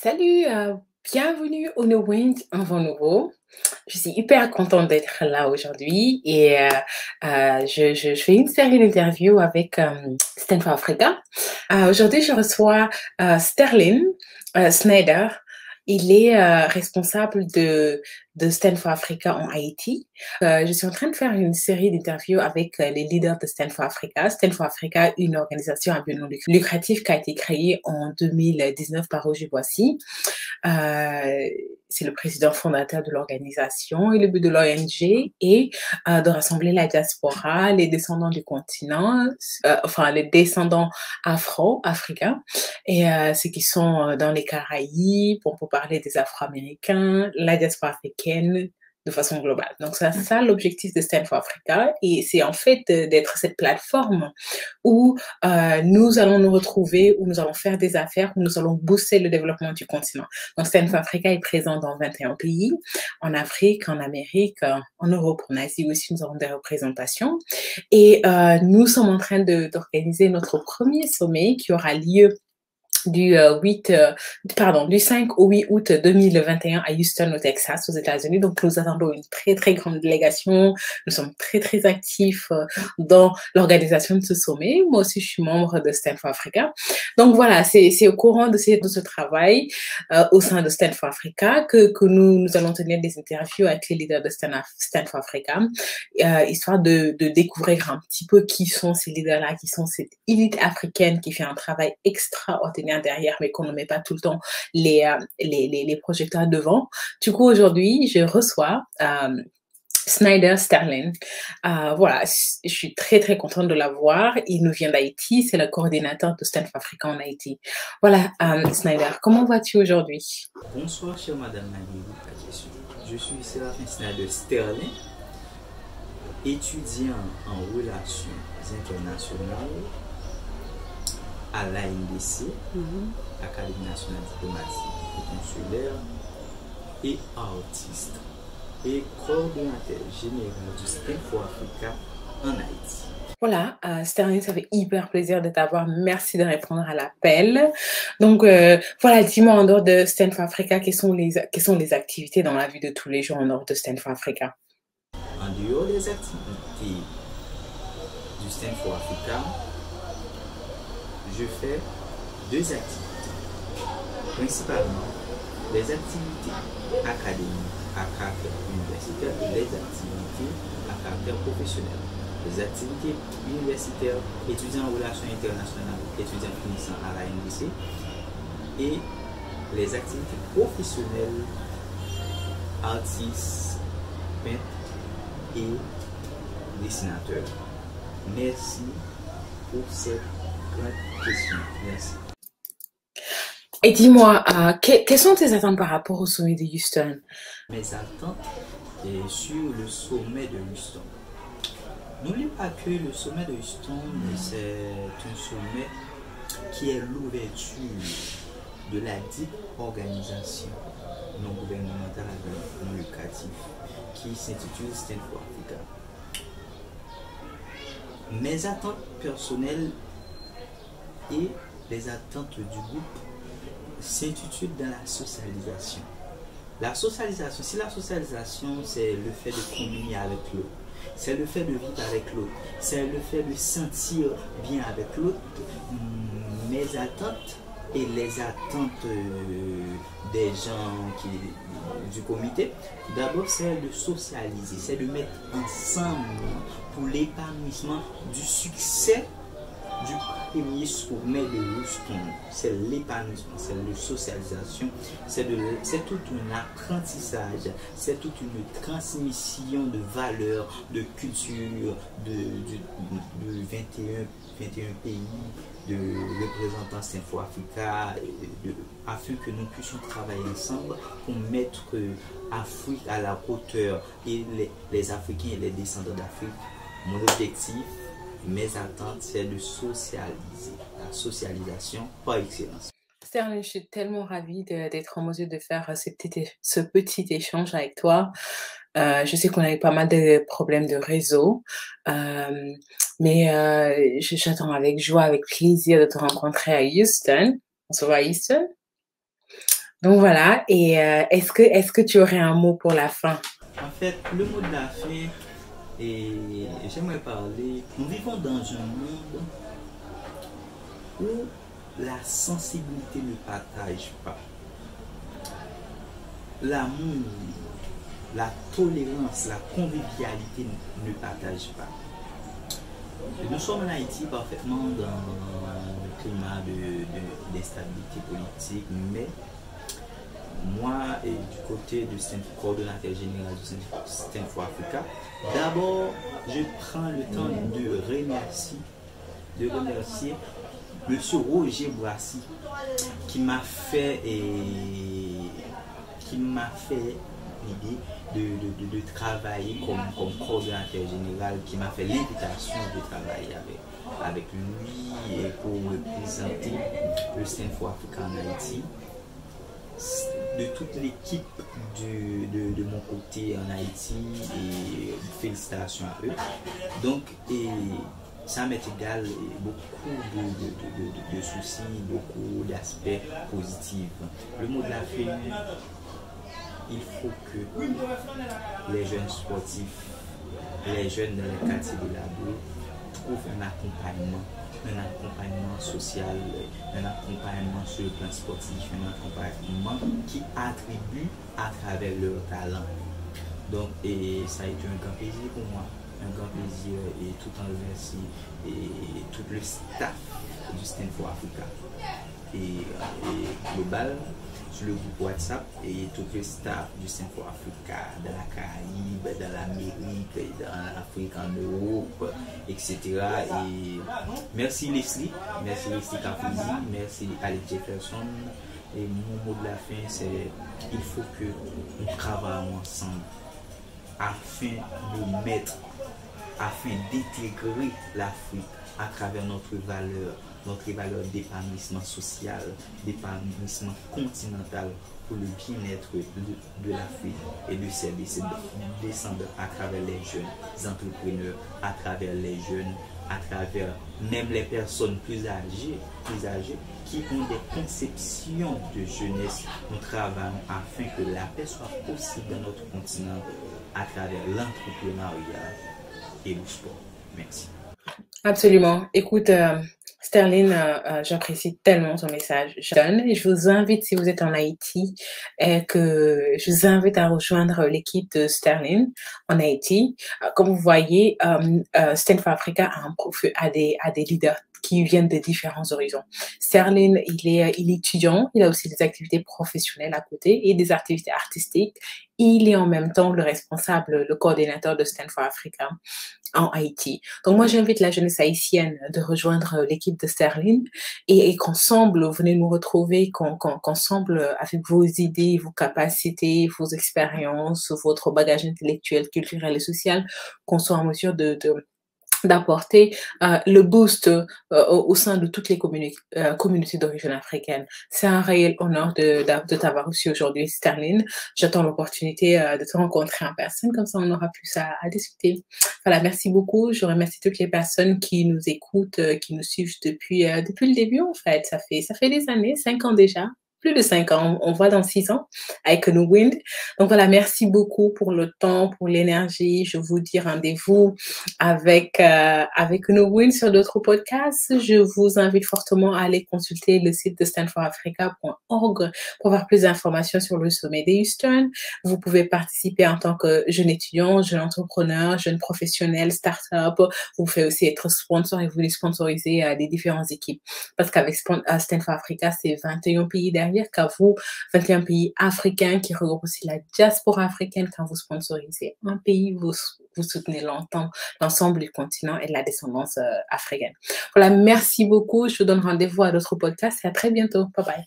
Salut, bienvenue au No Wind, un vent nouveau. Je suis hyper contente d'être là aujourd'hui et je fais une série d'interviews avec Stand for Africa. Aujourd'hui, je reçois Sterling Snyder. Il est responsable de Stand for Africa en Haïti. Je suis en train de faire une série d'interviews avec les leaders de Stand for Africa. Stand for Africa, une organisation à but non lucratif qui a été créée en 2019 par Roger Boissy. C'est le président fondateur de l'organisation et le but de l'ONG est de rassembler la diaspora, les descendants du continent, enfin les descendants afro-africains et ceux qui sont dans les Caraïbes, pour parler des Afro-Américains, la diaspora africaine, de façon globale. Donc, c'est ça l'objectif de Stand for Africa et c'est en fait d'être cette plateforme où nous allons nous retrouver, où nous allons faire des affaires, où nous allons booster le développement du continent. Donc, Stand for Africa est présent dans 21 pays, en Afrique, en Amérique, en Europe, en Asie aussi, nous avons des représentations. Et nous sommes en train d'organiser notre premier sommet qui aura lieu du 5 au 8 août 2021 à Houston, au Texas, aux États-Unis. Donc, nous attendons une très, très grande délégation. Nous sommes très, très actifs dans l'organisation de ce sommet. Moi aussi, je suis membre de Stand for Africa. Donc, voilà, c'est au courant de ce travail au sein de Stand for Africa que nous allons tenir des interviews avec les leaders de Stand for Africa, histoire de découvrir un petit peu qui sont ces leaders-là, qui sont cette élite africaine qui fait un travail extraordinaire derrière, mais qu'on ne met pas tout le temps les projecteurs devant. Du coup, aujourd'hui, je reçois Snyder Sterling. Voilà, je suis très, très contente de l'avoir. Il nous vient d'Haïti, c'est le coordinateur de Stand for Africa en Haïti. Voilà, Snyder, comment vas-tu aujourd'hui? Bonsoir, chère Madame Nagui. Je suis Séraphin Snyder Sterling, étudiant en relations internationales à l'ANDC, Académie nationale diplomatique et consulaire, et artiste et coordonnateur général du Stand for Africa en Haïti. Voilà, Sterling, ça fait hyper plaisir de t'avoir. Merci de répondre à l'appel. Donc, voilà, dis-moi en dehors de Stand for Africa, quelles sont les activités dans la vie de tous les jours en dehors de Stand for Africa? En dehors des activités du Stand for Africa, je fais deux activités. Principalement, les activités académiques à caractère universitaire et les activités à caractère professionnel. Les activités universitaires, étudiants en relations internationales, étudiants finissant à la NDC, et les activités professionnelles, artistes, peintres et dessinateurs. Merci pour cette grande question. Merci. Et dis-moi, quelles sont tes attentes par rapport au sommet de Houston? Mes attentes sur le sommet de Houston. N'oubliez pas que le sommet de Houston, c'est un sommet qui est l'ouverture de la dite organisation non gouvernementale à non lucratif qui s'intitule Stand for Africa. Mes attentes personnelles et les attentes du groupe s'intitulent dans la socialisation. La socialisation, si la socialisation c'est le fait de communier avec l'autre, c'est le fait de vivre avec l'autre, c'est le fait de sentir bien avec l'autre, mes attentes et les attentes des gens du comité, d'abord c'est de socialiser, c'est de mettre ensemble pour l'épanouissement du succès du premier sommet de Houston. C'est l'épanouissement, c'est la socialisation, c'est tout un apprentissage, c'est toute une transmission de valeurs, de culture, de 21 pays, de représentants Stand for Africa, afin que nous puissions travailler ensemble pour mettre Afrique à la hauteur et les Africains et les descendants d'Afrique. Mon objectif, mes attentes, c'est de socialiser, la socialisation par excellence. Sterling, je suis tellement ravie d'être en mesure de faire ce petit échange avec toi. Je sais qu'on a eu pas mal de problèmes de réseau, mais j'attends avec joie, avec plaisir de te rencontrer à Houston. On se voit à Houston? Donc voilà, et est-ce que tu aurais un mot pour la fin? En fait, le mot de la fin, et j'aimerais parler, nous vivons dans un monde où la sensibilité ne partage pas. L'amour, la tolérance, la convivialité ne partagent pas. Nous sommes en Haïti parfaitement dans un climat d'instabilité politique, mais moi, et du côté du coordonnateur général du Stand for Africa, d'abord, je prends le temps de remercier M. Roger Boissy qui m'a fait l'idée de travailler comme coordonnateur général, qui m'a fait l'invitation de travailler avec lui et pour représenter le Stand for Africa en Haïti. De toute l'équipe de mon côté en Haïti, et félicitations à eux. Donc, ça m'est égal, beaucoup de soucis, beaucoup d'aspects positifs. Le mot de la fin, il faut que les jeunes sportifs, les jeunes dans les quartiers de la Boue trouvent un accompagnement social, un accompagnement sur le plan sportif, un accompagnement qui attribue à travers leur talent. Donc, et ça a été un grand plaisir pour moi, un grand plaisir, et tout en remercie et tout le staff du Stand for Africa et global sur le groupe WhatsApp, et tout le staff du Stand for Africa dans la Caraïbe, dans l'Amérique, dans l'Afrique, en Europe, etc. Et merci Leslie Kafoudi, merci Alex Jefferson. Et mon mot de la fin, c'est il faut que nous travaillons ensemble afin d'intégrer l'Afrique à travers notre valeur d'épanouissement social, d'épanouissement continental pour le bien-être de l'Afrique et de ses descendants, à travers les jeunes entrepreneurs, à travers les jeunes, à travers même les personnes plus âgées qui ont des conceptions de jeunesse. Nous travaillons afin que la paix soit possible dans notre continent à travers l'entrepreneuriat et le sport. Merci. Absolument. Écoute, Sterling, j'apprécie tellement ton message. Et je vous invite, si vous êtes en Haïti, je vous invite à rejoindre l'équipe de Sterling en Haïti. Comme vous voyez, Stand for Africa a des leaders qui viennent de différents horizons. Sterling, il est étudiant, il a aussi des activités professionnelles à côté et des activités artistiques. Il est en même temps le coordinateur de Stand for Africa en Haïti. Donc moi, j'invite la jeunesse haïtienne de rejoindre l'équipe de Sterling et qu'ensemble, venez nous retrouver, qu'ensemble, avec vos idées, vos capacités, vos expériences, votre bagage intellectuel, culturel et social, qu'on soit en mesure d'apporter le boost au sein de toutes les communautés d'origine africaine. C'est un réel honneur de t'avoir reçu aujourd'hui, Sterling. J'attends l'opportunité de te rencontrer en personne, comme ça on aura plus à discuter. Voilà, merci beaucoup. Je remercie toutes les personnes qui nous écoutent, qui nous suivent depuis le début, en fait. Ça fait des années, 5 ans déjà. Plus de 5 ans, on voit dans 6 ans avec No Wind. Donc voilà, merci beaucoup pour le temps, pour l'énergie. Je vous dis rendez-vous avec No Wind sur d'autres podcasts. Je vous invite fortement à aller consulter le site de standforafrica.org pour avoir plus d'informations sur le sommet des Houston. Vous pouvez participer en tant que jeune étudiant, jeune entrepreneur, jeune professionnel, start-up. Vous pouvez aussi être sponsor et vous voulez sponsoriser des différentes équipes. Parce qu'avec Stand for Africa, c'est 21 pays derrière qu'à vous, 21 pays africains qui regroupent aussi la diaspora africaine. Quand vous sponsorisez un pays, vous soutenez l'ensemble du continent et de la descendance africaine. Voilà, merci beaucoup. Je vous donne rendez-vous à d'autres podcasts et à très bientôt. Bye bye.